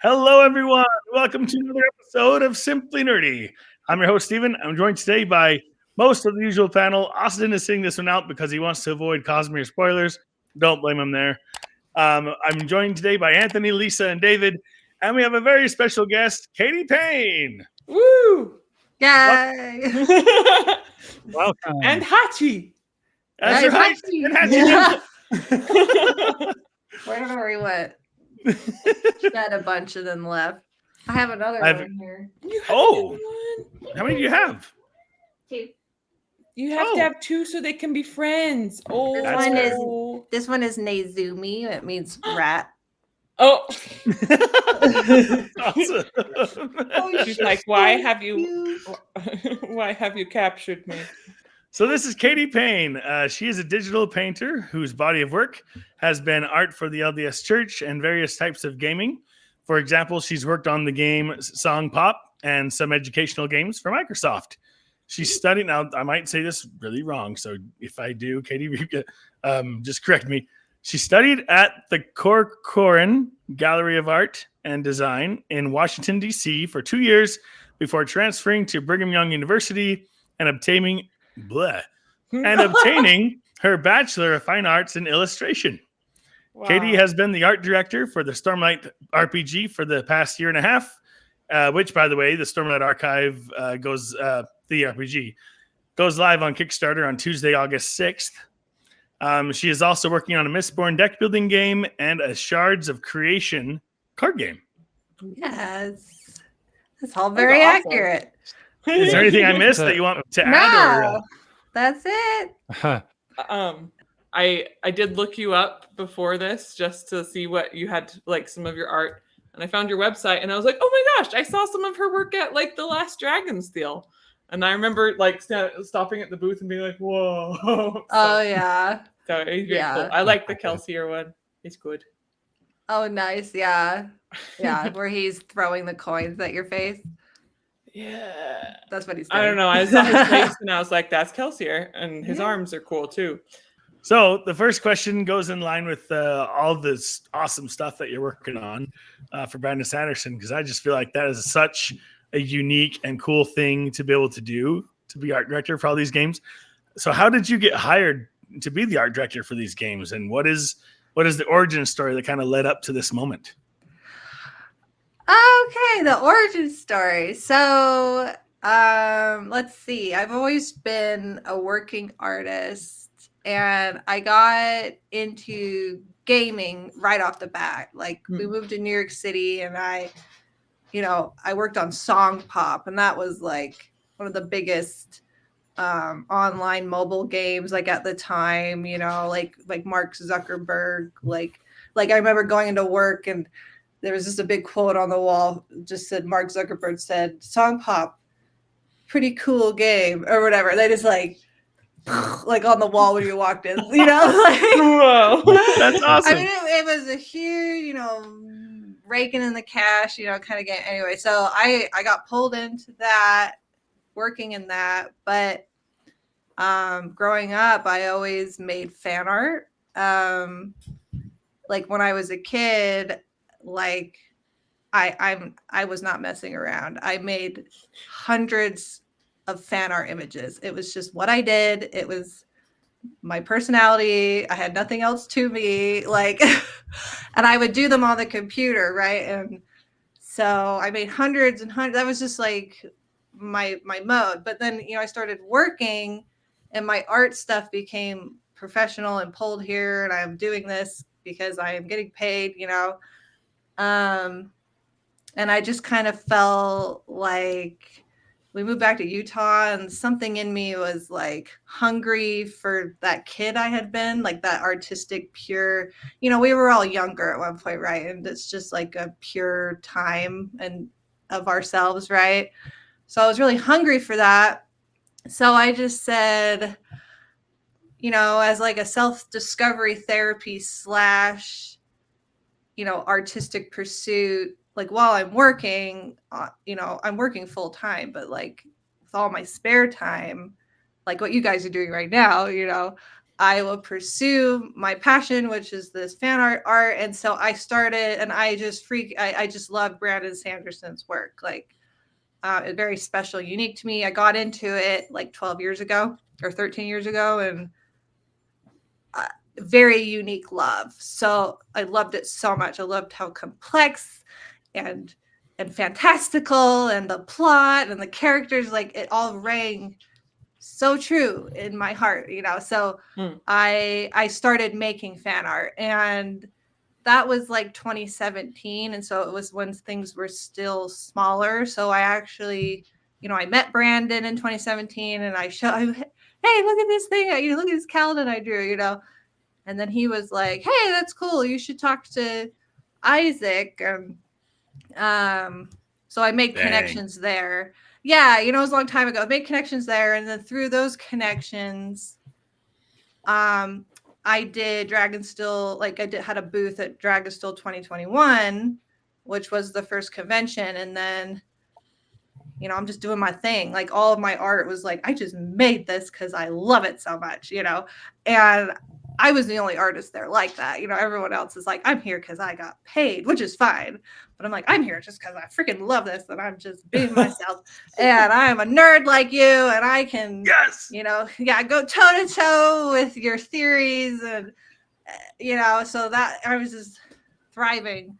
Hello, everyone. Welcome to another episode of Simply Nerdy. I'm your host, Steven. I'm joined today by most of the usual panel. Austin is sitting this one out because he wants to avoid Cosmere spoilers. Don't blame him there. I'm joined today by Anthony, Lisa, and David. And we have a very special guest, Katie Payne. Woo! Yay! Welcome. And Hachi. That's right. Hachi. And Hachi. Wherever we went. Got a bunch of them left. I have another one here. Oh. How many do you have? Two. You have to have two so they can be friends. Oh, This one is Nezumi. It means rat. Oh. Awesome. She's like, why have you captured me? So this is Katie Payne. She is a digital painter whose body of work has been art for the LDS Church and various types of gaming. For example, she's worked on the game Song Pop and some educational games for Microsoft. She studied, now I might say this really wrong, so if I do, Katie, just correct me. She studied at the Corcoran Gallery of Art and Design in Washington, D.C. for 2 years before transferring to Brigham Young University and obtaining her Bachelor of Fine Arts in Illustration. Wow. Katie has been the art director for the STORMLIGHT RPG for the past year and a half, which, by the way, the STORMLIGHT Archive the RPG goes live on Kickstarter on Tuesday, August 6th. She is also working on a Mistborn deck building game and a Shards of Creation card game. Yes. That's all very accurate. Is there anything I missed that you want to add? No, that's it. I did look you up before this just to see what you had, like some of your art, and I found your website, and I was like, oh my gosh, I saw some of her work at like the last Dragonsteel, and I remember like stopping at the booth and being like, whoa. Oh yeah. So it's very cool. I like the Kelsier one. It's good. Oh nice, yeah, where he's throwing the coins at your face. Yeah, that's what he's doing. I don't know. I saw his face and I was like, that's Kelsier, and his arms are cool too. So the first question goes in line with all this awesome stuff that you're working on for Brandon Sanderson, because I just feel like that is such a unique and cool thing to be able to do, to be art director for all these games. So how did you get hired to be the art director for these games, and what is the origin story that kind of led up to this moment? Okay, the origin story. So let's see. I've always been a working artist, and I got into gaming right off the bat. Like we moved to New York City, and I worked on Song Pop, and that was like one of the biggest online mobile games like at the time, like Mark Zuckerberg, like I remember going into work and there was just a big quote on the wall, just said Mark Zuckerberg said, Song Pop, pretty cool game, or whatever. They just like on the wall when you walked in, like, whoa, that's awesome. I mean, it was a huge, raking in the cash, kind of game. Anyway, so I got pulled into that, working in that, but growing up, I always made fan art. Like when I was a kid, like I was not messing around. I made hundreds of fan art images. It was just what I did. It was my personality. I had nothing else to me, like, and I would do them on the computer, right? And so I made hundreds and hundreds. That was just like my mode. But then I started working, and my art stuff became professional and pulled here, and I'm doing this because I am getting paid, and I just kind of felt like we moved back to Utah, and something in me was like hungry for that kid I had been, like that artistic, pure, we were all younger at one point, right? And it's just like a pure time and of ourselves, right? So I was really hungry for that. So I just said, as like a self-discovery therapy / artistic pursuit, like while I'm working, I'm working full time, but like with all my spare time, like what you guys are doing right now, I will pursue my passion, which is this fan art. And so I started, and I just love Brandon Sanderson's work. Like, it's very special, unique to me. I got into it like 12 years ago or 13 years ago, and very unique love. So I loved it so much. I loved how complex and fantastical, and the plot and the characters, like it all rang so true in my heart, you know. So I started making fan art, and that was like 2017, and so it was when things were still smaller. So I actually, you know, I met Brandon in 2017, and I showed him, hey, look at this thing, you look at this calendar I drew, you know. And then he was like, hey, that's cool, you should talk to Isaac. So I made connections there. Yeah, you know, it was a long time ago. I made connections there, and then through those connections, I did Dragonsteel. Like had a booth at Dragonsteel 2021, which was the first convention. And then, you know, I'm just doing my thing. Like all of my art was like, I just made this because I love it so much, you know. And I was the only artist there like that. You know, everyone else is like, I'm here because I got paid, which is fine. But I'm like, I'm here just because I freaking love this, and I'm just being myself. And I'm a nerd like you, and I can, you know, go toe to toe with your theories. And, you know, so that I was just thriving.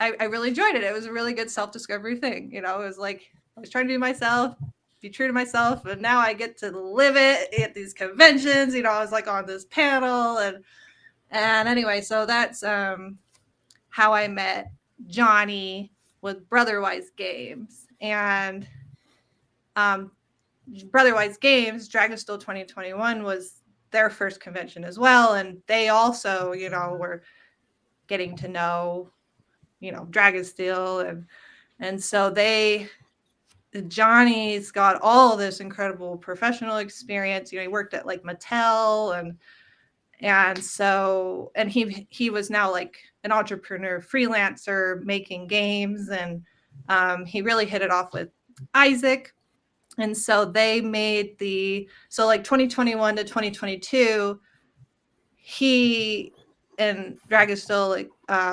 I really enjoyed it. It was a really good self-discovery thing. You know, it was like, I was trying to be myself, be true to myself, and now I get to live it at these conventions. You know, I was like on this panel, and anyway, so that's how I met Johnny with Brotherwise Games. And Brotherwise Games, Dragonsteel 2021 was their first convention as well, and they also, you know, were getting to know, you know, Dragonsteel, and so Johnny's got all this incredible professional experience. You know, he worked at like Mattel, and so, and he was now like an entrepreneur, freelancer, making games, and he really hit it off with Isaac. And so they made so like 2021 to 2022, he and Dragonsteel like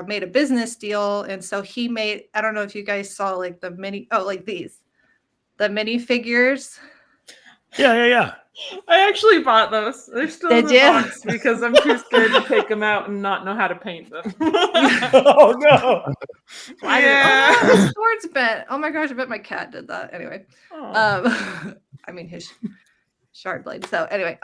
made a business deal. And so he made, I don't know if you guys saw like the mini figures. Yeah. I actually bought those. They're still in the box because I'm too scared to take them out and not know how to paint them. Oh no! The swords bent. Oh my gosh! I bet my cat did that. Anyway, I mean his shard blade. So anyway,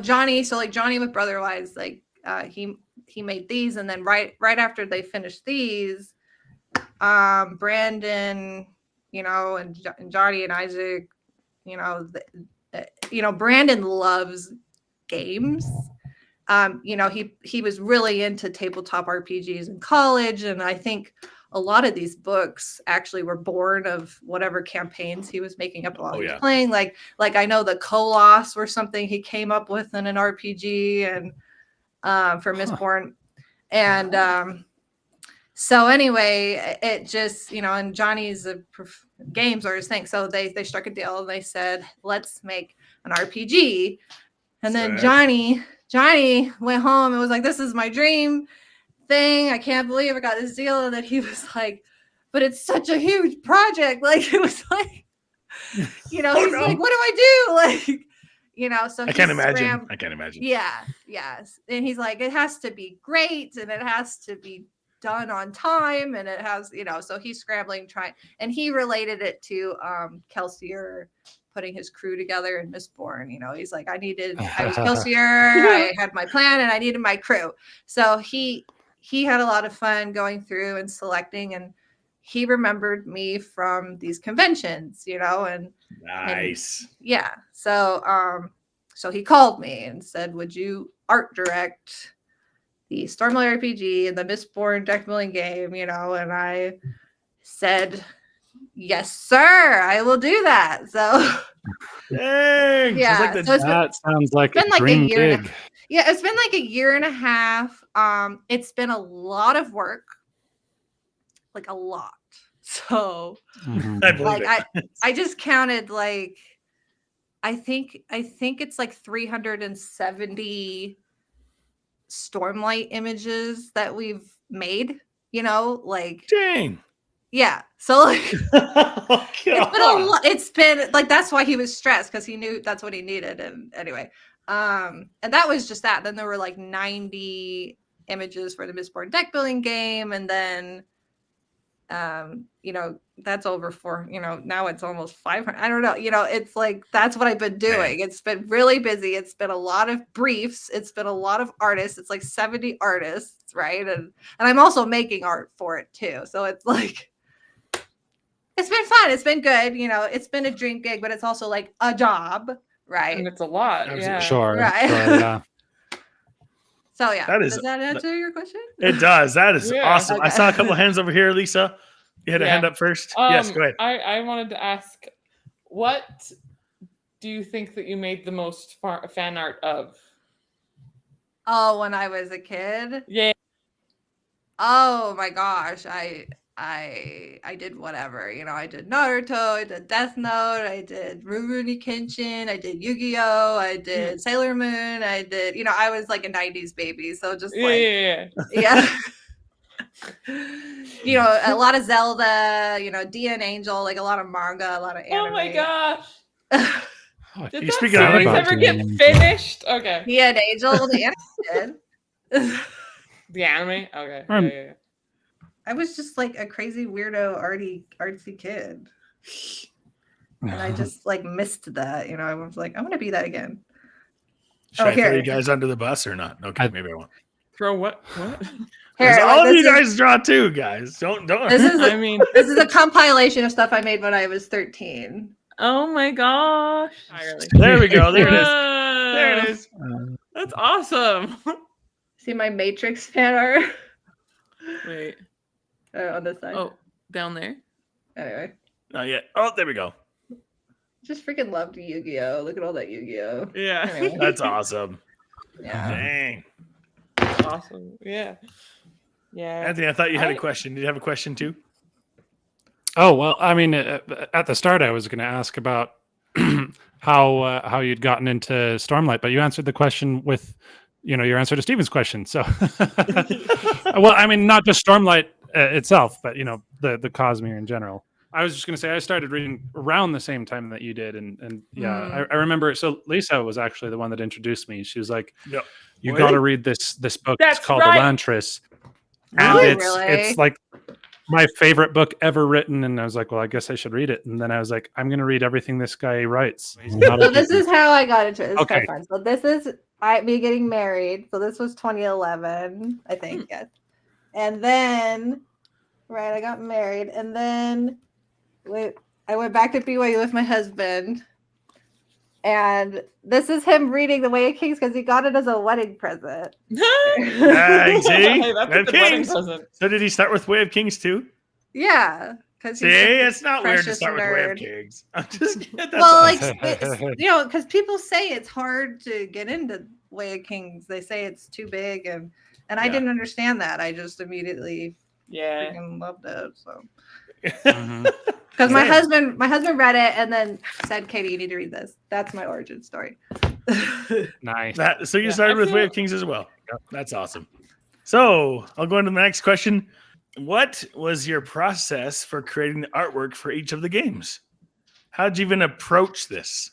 Johnny with Brotherwise, like he made these, and then right after they finished these, Brandon, you know, and Johnny and Isaac, you know, Brandon loves games. You know, he was really into tabletop RPGs in college, and I think a lot of these books actually were born of whatever campaigns he was making up while he was playing. Like I know the Koloss were something he came up with in an RPG, and for Mistborn. And so anyway, it just, you know, and Johnny's games are his thing. So they struck a deal, and they said, let's make an RPG. And then Johnny went home and was like, this is my dream thing. I can't believe I got this deal. And then he was like, but it's such a huge project. Like, it was like, you know, he's like, what do I do? Like, you know, so I can't imagine. Yeah. Yes. And he's like, it has to be great, and it has to be done on time, and it has, you know, so he's scrambling, trying, and he related it to Kelsier putting his crew together in Mistborn. You know, he's like, I was Kelsier, I had my plan, and I needed my crew. So he had a lot of fun going through and selecting, and he remembered me from these conventions, you know, and nice. Yeah. So he called me and said, would you art direct the Stormlight RPG and the Mistborn deck building game, you know? And I said, yes, sir, I will do that. So dang. Yeah, that sounds like a dream gig. Yeah, it's been like a year and a half. It's been a lot of work, like a lot. So I believe like I just counted like I think it's like 370 Stormlight images that we've made, like Dang. yeah. So like Oh, it's been a lot. It's been like that's why he was stressed because he knew that's what he needed. And anyway, and that was just that. Then there were like 90 images for the Mistborn deck building game, and then that's over for now it's almost 500. I don't know. It's like that's what I've been doing. It's been really busy. It's been a lot of briefs. It's been a lot of artists. It's like 70 artists, right? And I'm also making art for it too. So it's like it's been fun. It's been good. It's been a dream gig, but it's also like a job, right? And it's a lot. Yeah. Sure. Right. Sure, yeah. So yeah, That is- does that answer your question? It does. That is awesome. Okay. I saw a couple hands over here, Lisa. You had a hand up first. Yes, go ahead. I wanted to ask, what do you think that you made the most fan art of? Oh, when I was a kid? Yeah. Oh my gosh, I did whatever. I did Naruto, I did Death Note, I did Rurouni Kenshin, I did Yu-Gi-Oh, I did Sailor Moon, I did, I was like a 90s baby, so just like yeah. A lot of Zelda, D and Angel, like a lot of manga, a lot of anime. Oh my gosh. Did You that speaking of series anime? ever get finished? Okay. D and Angel, the anime did. The anime? Okay. Yeah. I was just like a crazy weirdo artsy kid. And I just like missed that. I was like, I'm gonna be that again. Should I throw you guys under the bus or not? Okay, maybe I won't. Throw what? Here, all of you guys draw too, guys. Don't. This is a compilation of stuff I made when I was 13. Oh my gosh. There we go. There it is. There it is. That's awesome. See my Matrix fan art? Wait. On this side. Oh, down there? Anyway. Not yet. Oh, there we go. Just freaking loved Yu-Gi-Oh. Look at all that Yu-Gi-Oh. Yeah. Anyway. That's awesome. Yeah. Dang. Awesome. Yeah. Anthony, I thought you had a question. Did you have a question too? Oh, well, I mean, at the start, I was going to ask about how you'd gotten into Stormlight, but you answered the question with, your answer to Steven's question. So, well, I mean, not just Stormlight itself, but, the Cosmere in general. I was just going to say, I started reading around the same time that you did. And yeah, I remember. So Lisa was actually the one that introduced me. She was like, you got to read this book. That's it's called right. Elantris. And it's like my favorite book ever written. And I was like, well, I guess I should read it. And then I was like, I'm going to read everything this guy writes. So this is how I got into it. It's Okay. kind of fun. So this is me getting married. So this was 2011, I think. Yes. And then, I got married. And then I went back to BYU with my husband. And this is him reading The Way of Kings because he got it as a wedding present. See? That's Way a of good wedding Kings. present. So did he start with Way of Kings too? Yeah. Because See, it's not weird to start with Way of Kings. I'm just kidding. That's well, awesome. like, because people say it's hard to get into Way of Kings. They say it's too big. And I didn't understand that. I just immediately freaking loved it. So. Because my husband read it and then said, Katie, you need to read this. That's my origin story. Nice. So you started with Way of Kings as well. That's awesome. So I'll go into the next question. What was your process for creating the artwork for each of the games? How did you even approach this?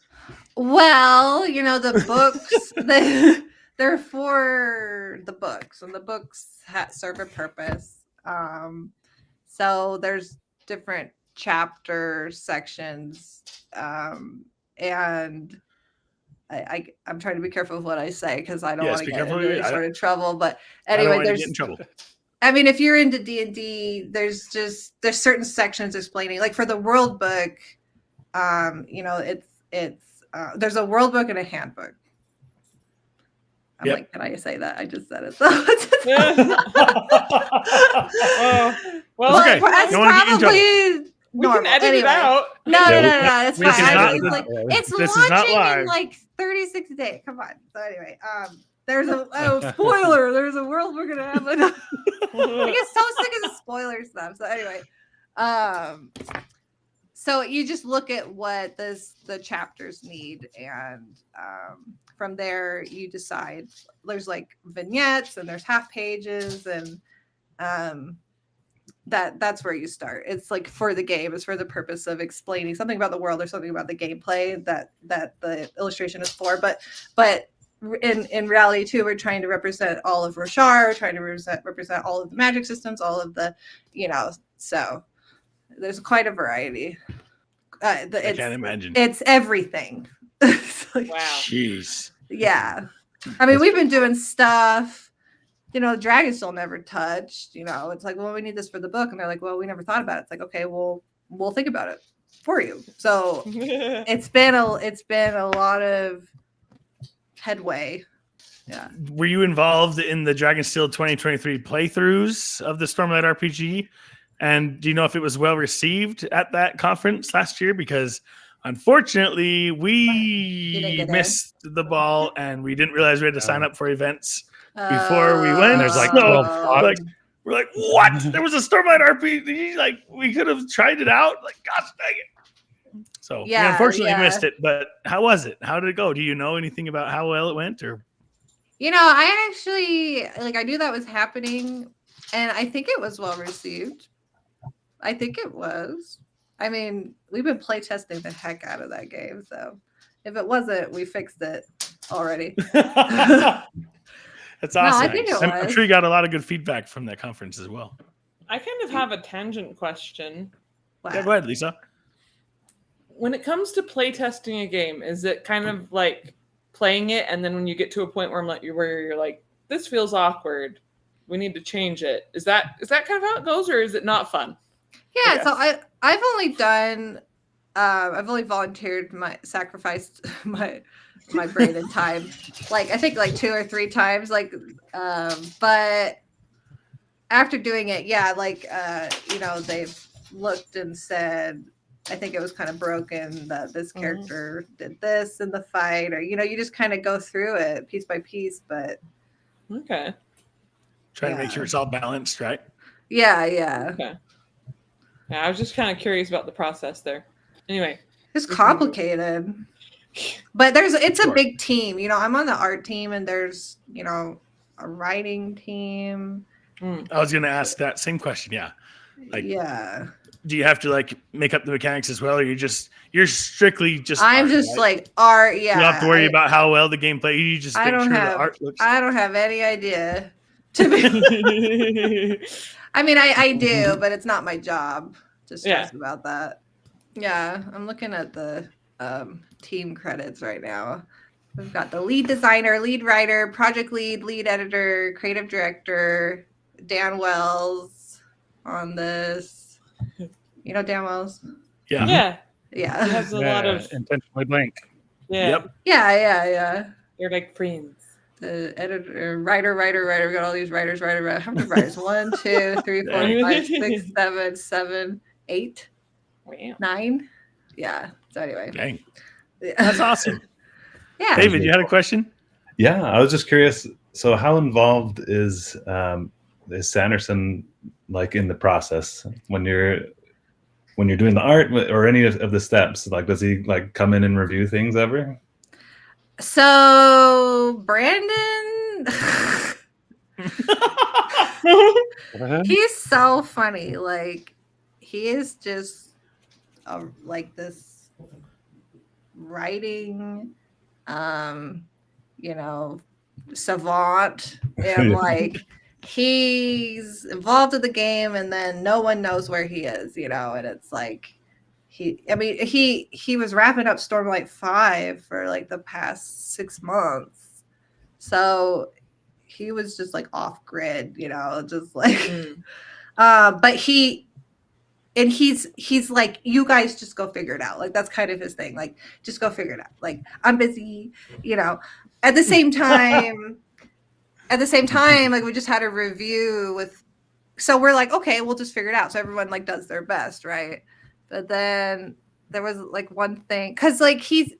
Well, the books, they're for the books, and the books serve a purpose. So there's different chapter sections, and I'm trying to be careful of what I say because I don't want to get into any sort of trouble. But anyway, get in trouble. I mean, if you're into D&D, there's certain sections explaining, like for the world book, there's a world book and a handbook. I'm like, can I say that? I just said it. So well, okay. That's probably we normal. can edit it out. No, it's This fine. is not- It's this is not launching live. in like 36 days. Come on. So anyway, there's a spoiler. There's a world we're gonna have. I get so sick of the spoiler stuff. So anyway, so you just look at what the chapters need, and from there you decide. There's like vignettes and there's half pages, and that's where you start. It's like for the game, it's for the purpose of explaining something about the world or something about the gameplay that the illustration is for. But in reality too, we're trying to represent all of Roshar, trying to represent all of the magic systems, all of the, so there's quite a variety. I can't imagine. It's everything. It's like, Wow. Jeez. yeah. I mean, we've been doing stuff, Dragonsteel never touched, it's like, well, we need this for the book. And they're like, well, we never thought about it. It's like, okay, well, we'll think about it for you. So it's been a lot of headway. Yeah. Were you involved in the Dragonsteel 2023 playthroughs of the Stormlight RPG? And do you know if it was well received at that conference last year? Because unfortunately, we missed the ball and we didn't realize we had to sign up for events before we went. And there's like So, 12 slots. we're like, what? There was a Stormlight RPG? Like, we could have tried it out. Like, gosh dang it. So we unfortunately missed it. But how was it? How did it go? Do you know anything about how well it went? Or I actually I knew that was happening, and I think it was well received. I think it was. I mean, we've been playtesting the heck out of that game, so if it wasn't, we fixed it already. That's awesome. I think it I'm was. sure you got a lot of good feedback from that conference as well. I kind of have a tangent question. Wow. Yeah, go ahead, Lisa. When it comes to playtesting a game, is it kind of like playing it, and then when you get to a point where you're like, this feels awkward, we need to change it? Is that kind of how it goes, or is it not fun? Yeah, so I've only volunteered sacrificed my brain and time, I think 2 or 3 times, but after doing it, they've looked and said, I think it was kind of broken that this character did this in the fight, or you just kind of go through it piece by piece. But okay, trying to make sure it's all balanced, right? Yeah. Okay. Yeah, I was just kind of curious about the process there. Anyway, it's complicated, but it's a big team. I'm on the art team, and there's a writing team. I was going to ask that same question. Yeah. Yeah. Do you have to make up the mechanics as well, or you're strictly just? I'm art, just right? art. Yeah. You don't have to worry about how well the gameplay. You just make sure the art looks. I don't have any idea. To be. I mean, I do, but it's not my job to stress about that. Yeah, I'm looking at the team credits right now. We've got the lead designer, lead writer, project lead editor, creative director, Dan Wells on this. Dan Wells? Yeah. Yeah. Yeah. It has a lot of intentionally blank. Yeah. Yep. Yeah. They're like friends. The editor, writer. We got all these writers. How many writers? 1, 2, 3, 4, 5, 6, 7, 8, Wow. 9. Yeah. So anyway. Dang. Yeah. That's awesome. Yeah. David, you had a question? Yeah, I was just curious. So how involved is Sanderson in the process when you're doing the art or any of the steps? Does he come in and review things ever? So Brandon, he's so funny. He is just this writing, savant, and he's involved in the game, and then no one knows where he is, and it's he was wrapping up Stormlight 5 for the past 6 months. So he was just off grid, but he's like, you guys just go figure it out. That's kind of his thing. Just go figure it out. I'm busy, at the same time, we just had a review so we're okay, we'll just figure it out. So everyone does their best. Right. But then there was one thing, cause he's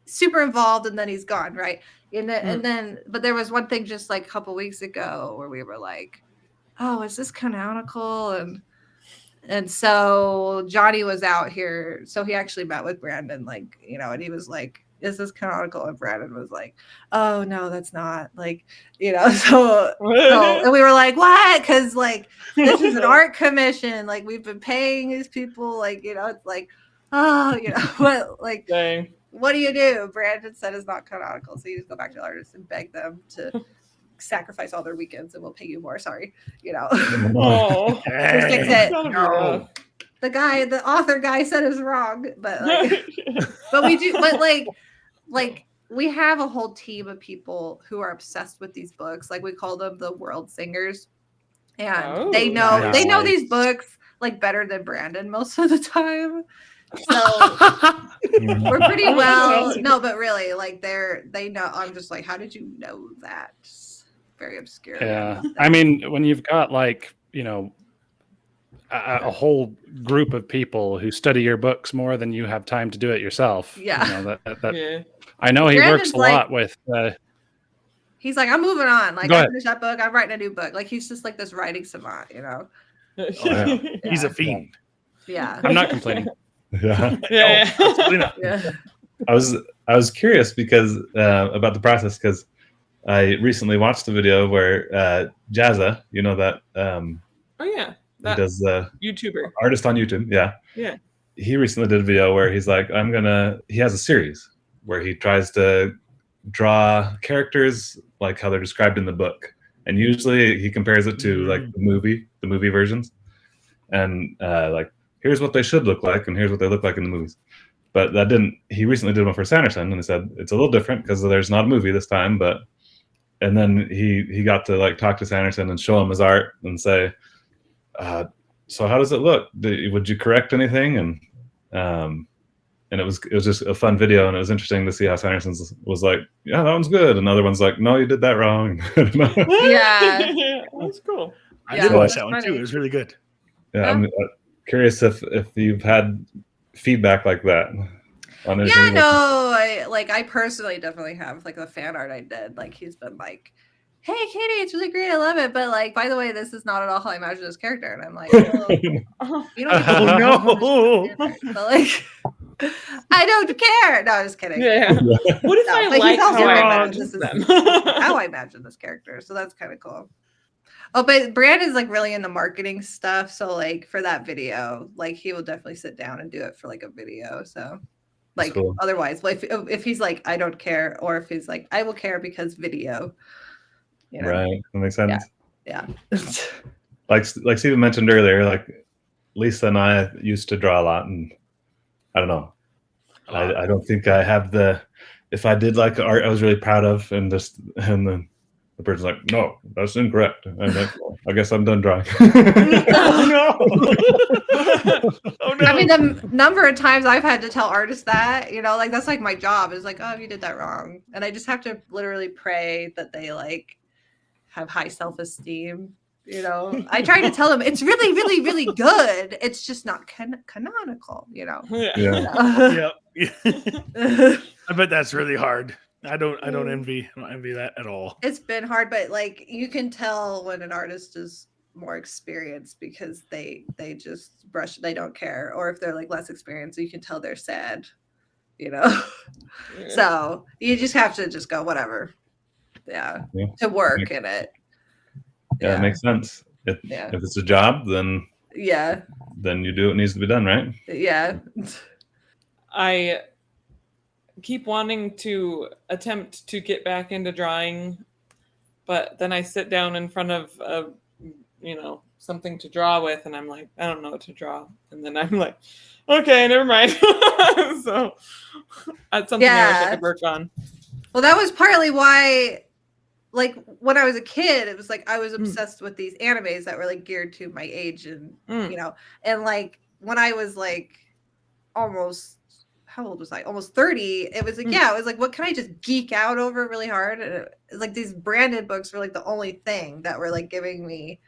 super involved, and then he's gone. Right. And then, but there was one thing just a couple weeks ago where we were oh, is this canonical? And And so Johnny was out here. So he actually met with Brandon, like, and he was like, is this canonical? And Brandon was like, oh no, that's not, like, so and we were like, what? Because like this is an art commission, like we've been paying these people, like, it's like, oh, what, like, Dang. what do you do? Brandon said it's not canonical, so you just go back to the artist and beg them to sacrifice all their weekends and we'll pay you more. Sorry, Oh, just fix it. No. The author guy said it's wrong, but like, but we do, but like we have a whole team of people who are obsessed with these books. Like we call them the world singers, and they know nice. these books like better than Brandon most of the time. So we're pretty well. No, but really, like they know. I'm just like, how did you know that? Very obscure. Yeah, I mean, when you've got like a whole group of people who study your books more than you have time to do it yourself. Yeah. Yeah. I know he Brandon's works a like- lot with. He's like, I'm moving on. Like Go I ahead. finished that book. I'm writing a new book. Like he's just like this writing savant, yeah. He's a fiend. Yeah. I'm not complaining. Yeah. Yeah. Absolutely not. Yeah. I was curious because about the process because I recently watched a video where Jazza, that Oh yeah, he that does YouTuber. artist on YouTube, yeah. He recently did a video where he's like, he has a series where he tries to draw characters like how they're described in the book, and usually he compares it to like the movie versions, and like here's what they should look like and here's what they look like in the movies. But he recently did one for Sanderson, and he said it's a little different because there's not a movie this time, and then he got to like talk to Sanderson and show him his art and say, so how does it look? Would you correct anything? And it was just a fun video, and it was interesting to see how Sanderson was like, yeah, that one's good, and other one's like, no, you did that wrong. Yeah. That's cool. I Yeah, did watch that's that one too. funny. It was really good. Yeah, I'm curious if you've had feedback like that on anything. Yeah, no, I personally definitely have, like the fan art I did. Like he's been like, hey Katie, it's really great. I love it. But like, by the way, this is not at all how I imagine this character. And I'm like, well, you don't Oh, no. but like I don't care. No, I'm just kidding. Yeah. What if No, I but he's like also how I wrong. imagine This is them? How I imagine this character. So that's kind of cool. Oh, but Brandon's like really into marketing stuff. So like for that video, like he will definitely sit down and do it for like a video. So like Cool. otherwise, like if he's like, I don't care, or if he's like, I will care because video. Right, that makes sense. Yeah. Like Steven mentioned earlier, like Lisa and I used to draw a lot, and I don't know. I don't think I have if I did like art I was really proud of, and then the person's like, no, that's incorrect. And I'm like, well, I guess I'm done drawing. Oh no! Oh no! I mean, the number of times I've had to tell artists that, like that's like my job is like, oh, you did that wrong. And I just have to literally pray that they like have high self-esteem. I try to tell them it's really, really, really good. It's just not canonical, Yeah. Yeah. Yep. I bet that's really hard. I don't envy that at all. It's been hard, but like you can tell when an artist is more experienced because they just they don't care, or if they're like less experienced, you can tell they're sad. So you just have to just go whatever. Yeah. To work in it. Yeah, it makes sense. If it's a job, then you do what needs to be done, right? Yeah. I keep wanting to attempt to get back into drawing, but then I sit down in front of something to draw with, and I'm like, I don't know what to draw, and then I'm like, okay, never mind. So that's something I wish I could work on. Well, that was partly why, like when I was a kid, it was like I was obsessed with these animes that were like geared to my age, and and like when I was like almost, how old was I? Almost 30. It was like, it was like, what can I just geek out over really hard? And it was like these branded books were like the only thing that were like giving me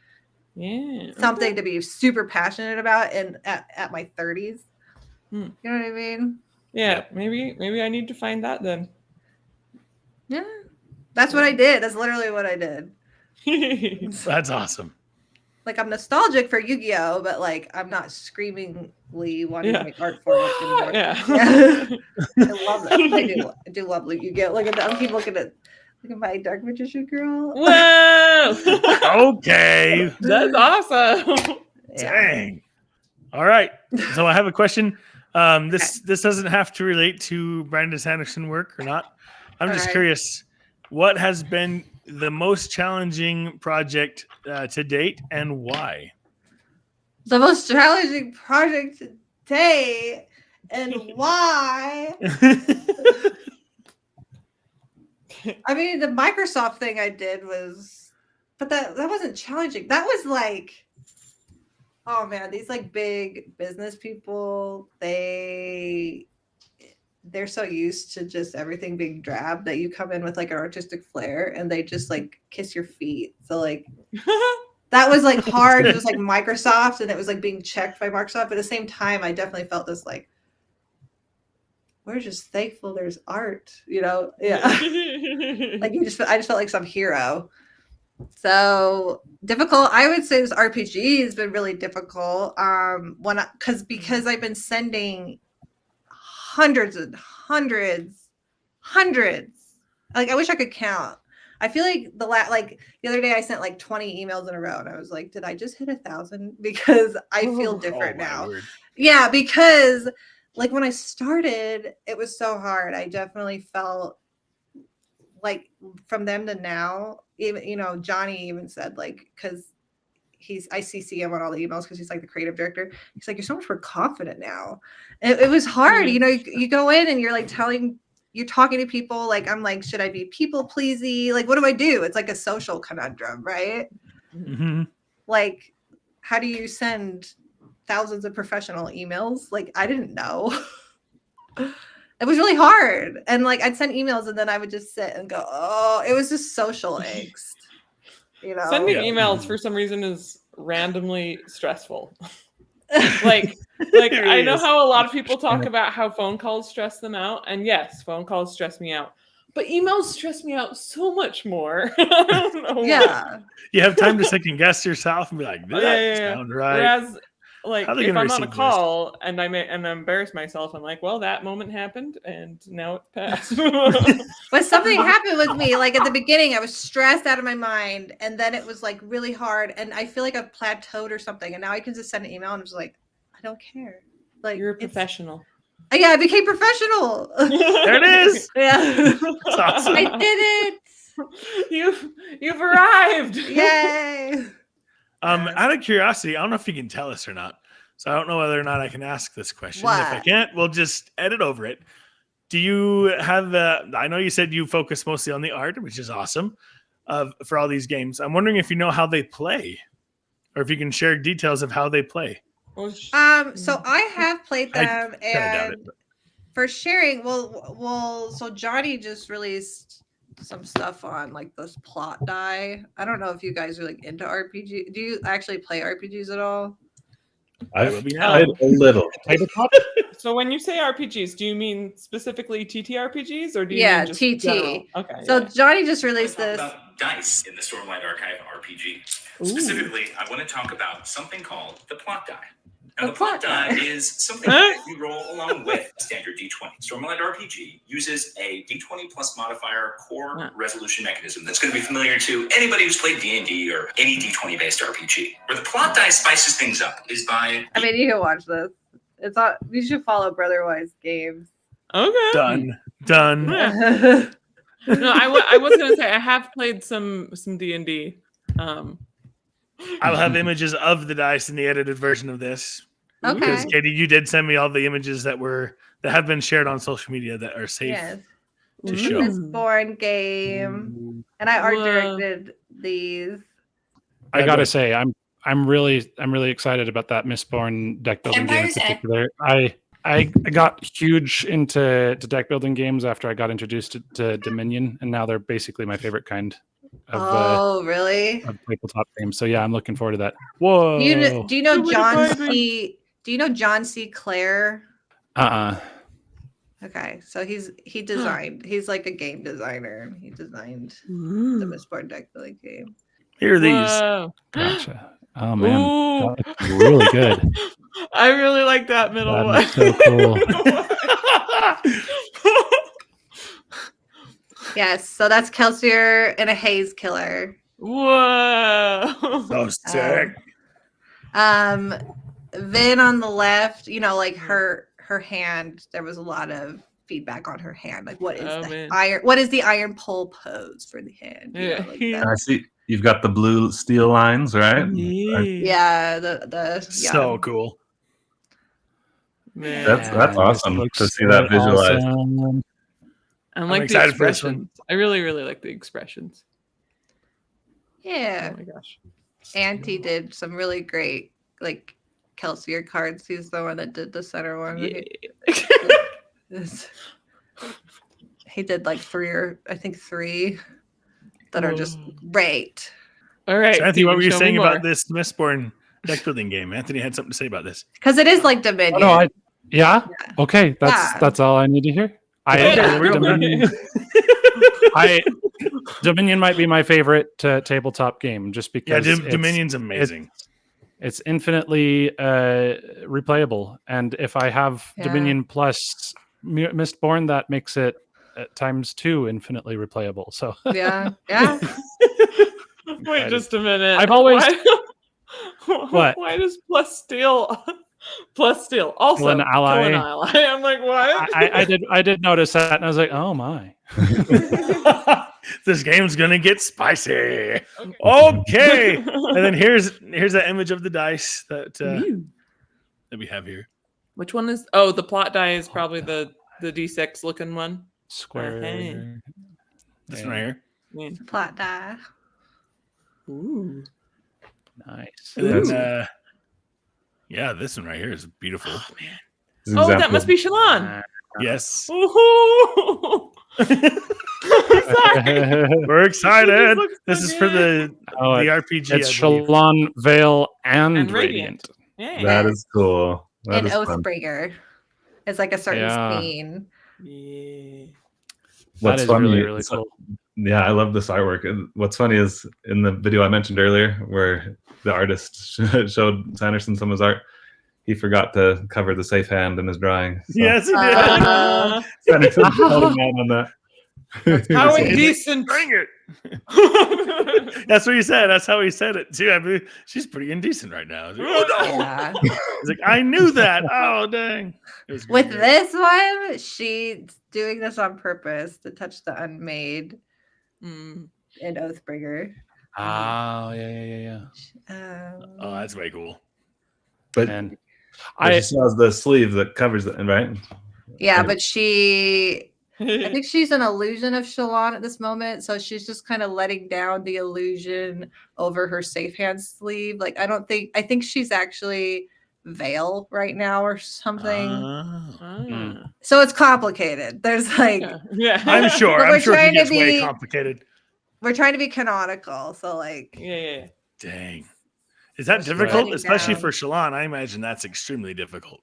something to be super passionate about at my 30s. You know what I mean? Yeah, maybe I need to find that then. Yeah. That's what I did. That's literally what I did. That's awesome. like I'm nostalgic for Yu-Gi-Oh, but like I'm not screamingly wanting to make art for it anymore. Yeah. I love that. I do love Yu-Gi-Oh. Look at that. I keep looking at my Dark Magician girl. Whoa. Okay. That's awesome. Dang. All right. So I have a question. This doesn't have to relate to Brandon Sanderson work or not. I'm just curious, what has been the most challenging project to date and why? The most challenging project today and why? I mean, the Microsoft thing I did was, but that wasn't challenging. That was like, oh man, these like big business people, they're so used to just everything being drab that you come in with like an artistic flair and they just like kiss your feet. So like that was like hard. It was like Microsoft and it was like being checked by Microsoft. But at the same time, I definitely felt this like, we're just thankful there's art, you know? Yeah. Like I just felt like some hero. So difficult. I would say this RPG has been really difficult. Because I've been sending hundreds. Like I wish I could count. I feel like the other day I sent like 20 emails in a row and I was like, did I just hit 1,000? Because I feel different now. Word. Yeah, because like when I started, it was so hard. I definitely felt like from them to now, even, you know, Johnny even said like, because I CC him on all the emails because he's like the creative director. He's like, you're so much more confident now. And it was hard. You know, you go in and you're like you're talking to people. Like, I'm like, should I be people pleasy? Like, what do I do? It's like a social conundrum, right? Mm-hmm. Like, how do you send thousands of professional emails? Like, I didn't know. It was really hard. And like, I'd send emails and then I would just sit and go, oh, it was just social angst. You know, sending emails for some reason is randomly stressful. like really I know how a lot of people talk about how phone calls stress them out, and yes, phone calls stress me out, but emails stress me out so much more. I don't know. Yeah, you have time to second guess yourself and be like, that sound right. Whereas like if I'm on a call and I embarrass myself, I'm like, well, that moment happened and now it's past. But something happened with me. Like at the beginning, I was stressed out of my mind, and then it was like really hard, and I feel like I've plateaued or something. And now I can just send an email and I'm just like, I don't care. Like you're a professional. Yeah, I became professional. There it is. Yeah, awesome. I did it. You've arrived. Yay. Out of curiosity, I don't know if you can tell us or not. So I don't know whether or not I can ask this question. What? If I can't, we'll just edit over it. Do you have I know you said you focus mostly on the art, which is awesome, for all these games. I'm wondering if you know how they play, or if you can share details of how they play. So I have played them, and for sharing, so Johnny just released some stuff on like this Plot Die. I don't know if you guys are like into RPG. Do you actually play RPGs at all? I've played a little. So when you say RPGs, do you mean specifically TTRPGs or do you mean just TT? General? Okay. So Johnny just released this. About dice in the Stormlight Archive RPG. Specifically, I want to talk about something called the Plot Die. Now, the Plot Die is something that you roll along with standard D20. Stormlight RPG uses a D20 plus modifier core resolution mechanism that's going to be familiar to anybody who's played D&D or any D20 based RPG. Where the Plot Die spices things up is by... I mean, you can watch this. It's all, you should follow Brotherwise Games. Okay. Done. Yeah. No, I was going to say I have played some D&D. I'll have images of the dice in the edited version of this. Okay. Because Katie, you did send me all the images that have been shared on social media that are safe to show. Mistborn game, and I art directed these. I gotta say, I'm really excited about that Mistborn deck building game in particular. I got huge into deck building games after I got introduced to Dominion, and now they're basically my favorite kind of really? Of tabletop games. So yeah, I'm looking forward to that. Whoa. Do you know John C? Do you know John C. Clare? Okay, so he designed. He's like a game designer. He designed the Mistborn deck building game. Here are these. Gotcha. Oh man, Ooh. that looks really good. I really like that middle That one. is so cool. Yes, so that's Kelsier and a Haze Killer. Whoa. So sick. Vin on the left, you know, like her hand, there was a lot of feedback on her hand. Like what is the iron pole pose for the hand? You know, like Yeah. I see you've got the blue steel lines, right? Yeah, the So cool. Man. That's awesome Looks to see that visualized. awesome. I like the excited for this one. expressions. I really, really like the expressions. Yeah. Oh my gosh. Auntie did some really great like Kelsier cards. He's the one that did the center one. Yeah. He did like three that are just great. All right. So Anthony, what were you show me saying more. about this Mistborn deck building game? Anthony had something to say about this. Because it is like Dominion. Oh, no, yeah. Okay, Yeah. that's all I need to hear. Dominion might be my favorite tabletop game, just because Dominion's amazing. It's infinitely replayable, and if I have Dominion plus Mistborn, that makes it times 2 infinitely replayable. So yeah. Wait just a minute. I've always What? Why does plus steel also Kill an ally? kill an ally? I'm like, what? I did notice that, and I was like, oh my. This game's gonna get spicy. Okay, and then here's that image of the dice that we have here. Which one is? Oh, the plot die is probably the D6 looking one. Square. This one right here. Yeah. Plot die. Ooh. Nice. And then, yeah, this one right here is beautiful. Oh man. Oh, that must be Shalon. Yes. Ooh. We're excited. looks so This is for the RPG. It's I believe. Shalon, Veil, and Radiant. Radiant. Yeah. That is cool. That And is fun. Oathbringer. It's like a certain scene. Yeah. What's That is funny, really, really cool. Yeah, I love this artwork. And what's funny is in the video I mentioned earlier, where the artist showed Sanderson some of his art, he forgot to cover the safe hand in his drawing. So Yes, he did. Sanderson called him out on that. How He's like, indecent. Bring it. That's what he said. That's how he said it too. I believe she's pretty indecent right now. Like, oh no! Yeah. He's like, I knew that. Oh dang! It was With great. this one, she's doing this on purpose to touch the unmade Mm. in Oathbringer. Oh, yeah. Oh, that's way cool. But And she still has the sleeve that covers it, right? Yeah, but I think she's an illusion of Shalon at this moment, so she's just kind of letting down the illusion over her safe hand sleeve. Like I think she's actually Veil right now or something. Ah. So it's complicated. There's like yeah. I'm sure. But I'm we're sure trying it gets to way be- complicated. we're trying to be canonical. So like Yeah. Dang. Is that She's difficult? letting Especially down. for Shalon, I imagine that's extremely difficult.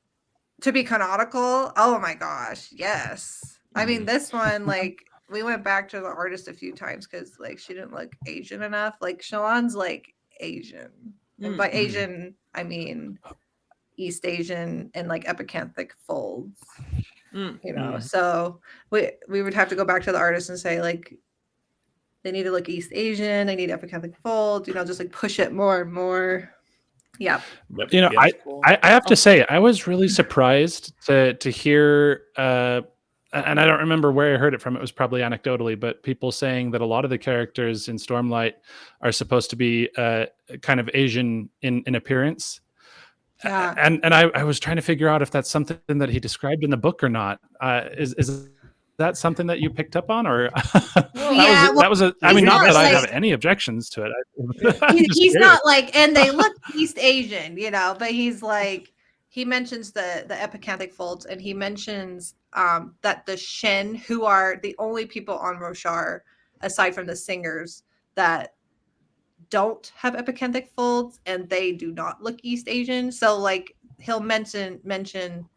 to be canonical. Oh my gosh, yes. I mean, this one, like, we went back to the artist a few times because, like, she didn't look Asian enough. Like, Shalon's like Asian, and by Asian I mean East Asian and like epicanthic folds. You know, so we would have to go back to the artist and say like they need to look East Asian, they need epicanthic folds. You know, just like push it more and more. Yeah. You know, I have to say, I was really surprised to hear, and I don't remember where I heard it from. It was probably anecdotally, but people saying that a lot of the characters in Stormlight are supposed to be kind of Asian in appearance. Yeah. And I was trying to figure out if that's something that he described in the book or not. Is that something that you picked up on, or that was a? I mean, not that I have any objections to it. He's not like, and they look East Asian, you know, but he's like, he mentions the epicanthic folds, and he mentions that the Shen, who are the only people on Roshar, aside from the singers, that don't have epicanthic folds, and they do not look East Asian. So like he'll mention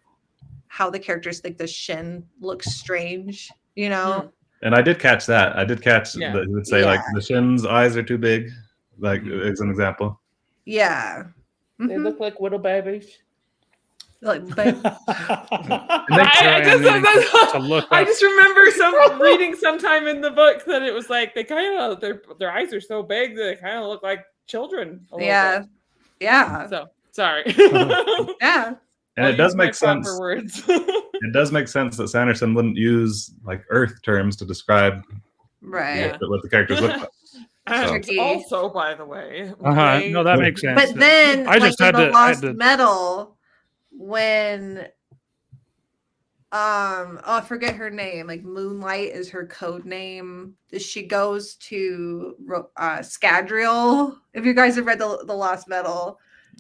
how the characters think the Shen looks strange, you know. And I did catch that. I did catch that he would say like the Shen's eyes are too big, like as an example. Yeah. They Mhm. look like little babies. Like, but I just remember reading sometime in the book that it was like they kind of their eyes are so big that they kind of look like children. A little yeah. bit. Yeah. So sorry. Yeah. And it does make sense. Proper words. It does make sense that Sanderson wouldn't use like Earth terms to describe Right. Yeah. what the characters look like. And Tricky. also, by the way, No, that makes sense. But then, I just like in had the to- I had Lost to- Metal, when I forget her name. Like Moonlight is her code name. She goes to Scadrial. If you guys have read the Lost Metal,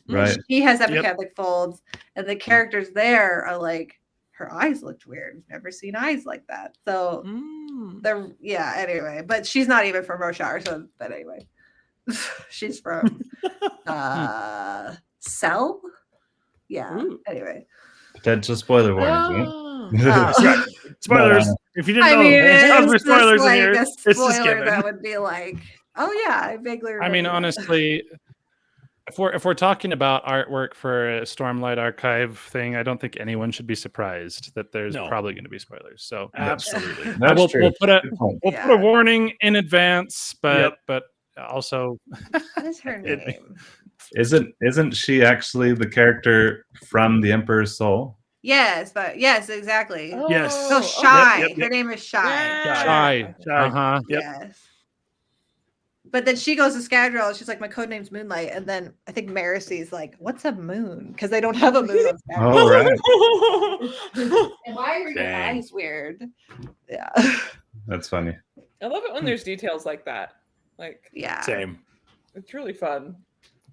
Right. she has epicantholic folds, and the characters there are like her eyes looked weird. I've never seen eyes like that. So they're anyway, but she's not even from Roshar. So, but anyway, she's from Cell. Yeah. Ooh. Anyway. Potential spoiler warnings, right? Oh. That's right. Spoilers. If you didn't I know, mean, there's tons of it's spoilers just like in here. a It's just spoiler given. that would be like, oh yeah, I vaguely remember. I mean, that. honestly, if we're talking about artwork for a Stormlight Archive thing, I don't think anyone should be surprised that there's No. probably going to be spoilers. So Absolutely. That's we'll, true. we'll put a Good point. we'll Yeah. put a warning in advance, but Yep. but also What is her It- name? Isn't she actually the character from The Emperor's Soul? Yes, exactly. Yes. So okay. Shy. Yep, yep. Her name is Shy. Yeah. shy. Shy. Uh-huh. Yep. Yes. But then she goes to Scadrial and she's like, my code name's Moonlight. And then I think Maricy's like, what's a moon? Because they don't have a moon on Scadrial. Oh, right. And why are your Dang. eyes weird? Yeah. That's funny. I love it when there's details like that. Like Yeah. Same. it's really fun.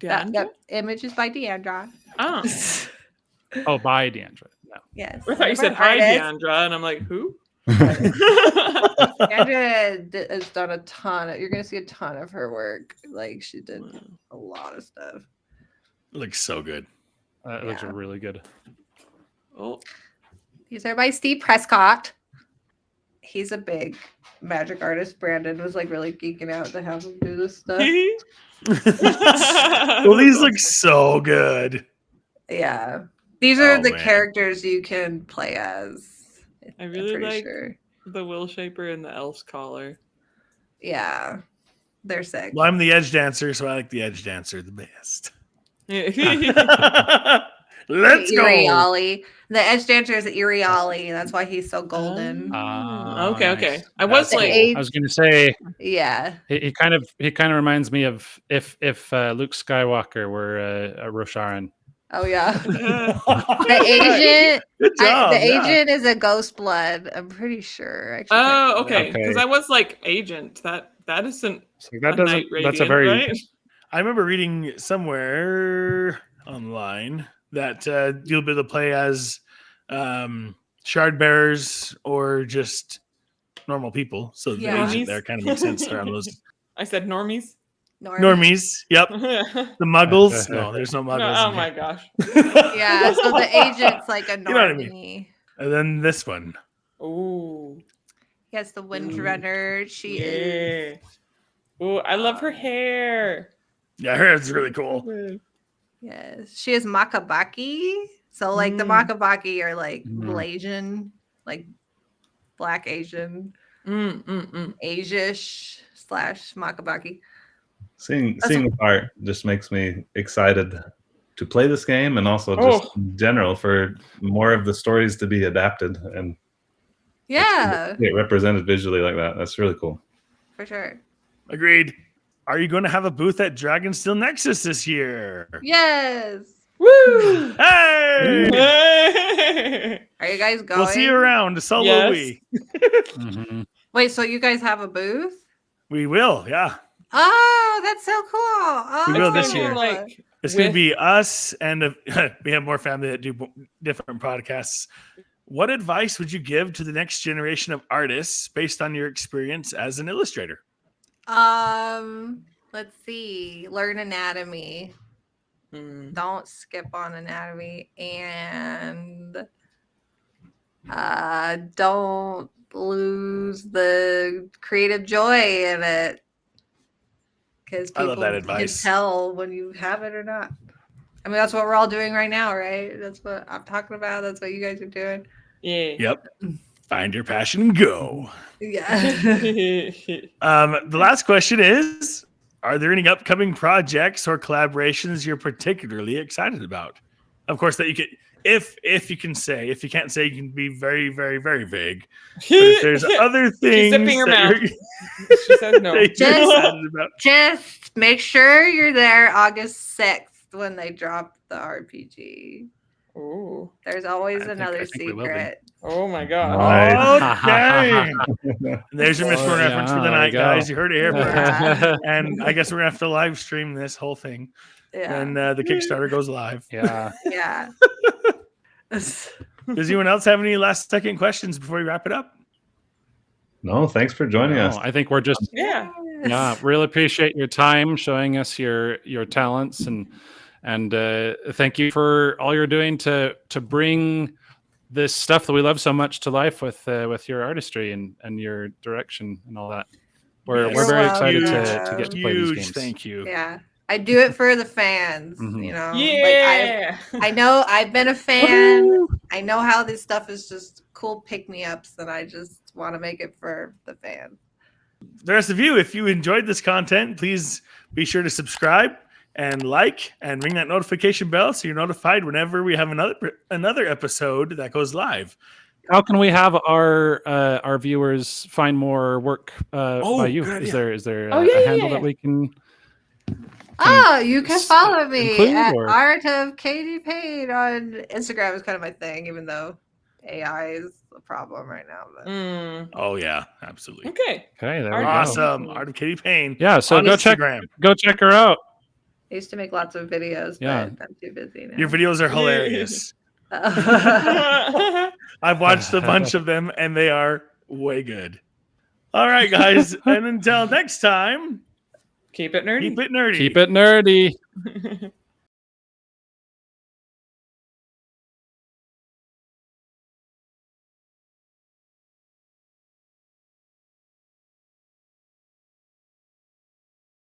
That image is by Deandra. Oh, Oh, by Deandra. No. Yes. I thought you said hi, Deandra, and I'm like, who? Deandra has done a ton. You're going to see a ton of her work. Like she did a lot of stuff. Looks so good. That looks Yeah. really good. Oh, These are by Steve Prescott. He's a big magic artist. Brandon was like really geeking out to have him do this stuff. Well, these look so good. Yeah. These are Oh, the man. characters you can play as. I I'm really pretty like sure. the Will Shaper and the Elf's collar. Yeah. They're sick. Well, I'm the edge dancer, so I like the edge dancer the best. Oh, Let's go. Iriali. The edge dancer is Iriali. That's why he's so golden. Oh, okay, nice. okay. I was The like, age- I was going to say Yeah. he kind of reminds me of if Luke Skywalker were a Rosharan. Oh yeah. the The agent. Good job. The yeah. agent is a ghost blood. I'm pretty sure. Actually, Oh, okay. Okay. Because I was like, agent. That isn't So that a doesn't. Night That's a Radiant, very. right? I remember reading somewhere online that you'll be able to play as shard bearers or just normal people. So the Yeah. agent there kind of makes sense around those I said normies. normies. Yep. No, The muggles. No, there's no muggles. oh in my here. gosh. Yeah. So the agent's like a normie. know what I mean. And then this one. Ooh. Yes, the Windrunner. She is. Yeah. Ooh, I love her hair. Yeah, her hair's really cool. Yes, she is Makabaki. So like the Makabaki are like Blasian, like Black Asian, Asish / Makabaki. Seeing the art just makes me excited to play this game, and also just in general for more of the stories to be adapted and Yeah, get represented visually like that. That's really cool. for sure. Agreed. Are you going to have a booth at Dragonsteel Nexus this year? Yes. Woo! Hey! Are you guys going? We'll see you around. Solo Yes. we. Mhm. Wait, so you guys have a booth? We will, yeah. Oh, that's so cool. Oh, We will It's this gonna be year. Like, It's going to with- be us and we have more family that do different podcasts. What advice would you give to the next generation of artists based on your experience as an illustrator? Let's see. Learn anatomy. Don't skip on anatomy, and don't lose the creative joy in it, because I love people that can advice. tell when you have it or not. I mean, that's what we're all doing right now, right? That's what I'm talking about. That's what you guys are doing. Yeah. Yep. Find your passion and go. Yeah. The last question is: are there any upcoming projects or collaborations you're particularly excited about? Of course, that you could, if you can say. If you can't say, you can be very, very, very vague. But if there's other things zipping her that mouth. She says no. that you're Just- excited about. Just make sure you're there August 6th when they drop the RPG. Ooh. There's always I another think we will be. secret. Oh my god. Nice. Okay. There's your Mistborn Oh, reference for the yeah, night, there you guys. go. You heard it here first. Yeah. And I guess we're gonna have to live stream this whole thing Yeah. when the Kickstarter goes live. Yeah. Yeah. Does anyone else have any last second questions before we wrap it up? No, thanks for joining No, us. I think we're just yeah, really appreciate your time showing us your talents and thank you for all you're doing to bring this stuff that we love so much to life with your artistry and your direction and all that. We're Yes. very You're excited welcome. to get to play these Huge games. thank you. Yeah. I do it for the fans, Mhm. you know. Yeah. Like I know I've been a fan. I know how this stuff is just cool pick-me-ups, and I just want to make it for the fans. The rest of you, if you enjoyed this content, please be sure to subscribe and like and ring that notification bell so you're notified whenever we have another episode that goes live. How can we have our viewers find more work by you? good Is idea. there Oh, a yeah, handle yeah. that we can? Oh, you can follow me include at or- Art of Katie Payne on Instagram. Is kind of my thing, even though AI is a problem right now. But Mm. Oh yeah, absolutely. Okay. Okay, there we Art go. of- Awesome. Art of Katie Payne. Yeah, so on go Instagram. check her out. I used to make lots of videos, Yeah. but I'm too busy now. Your videos are hilarious. videos. I've watched a bunch of them and they are way good. All right, guys. And until next time, Keep it nerdy. keep it nerdy. Keep it nerdy.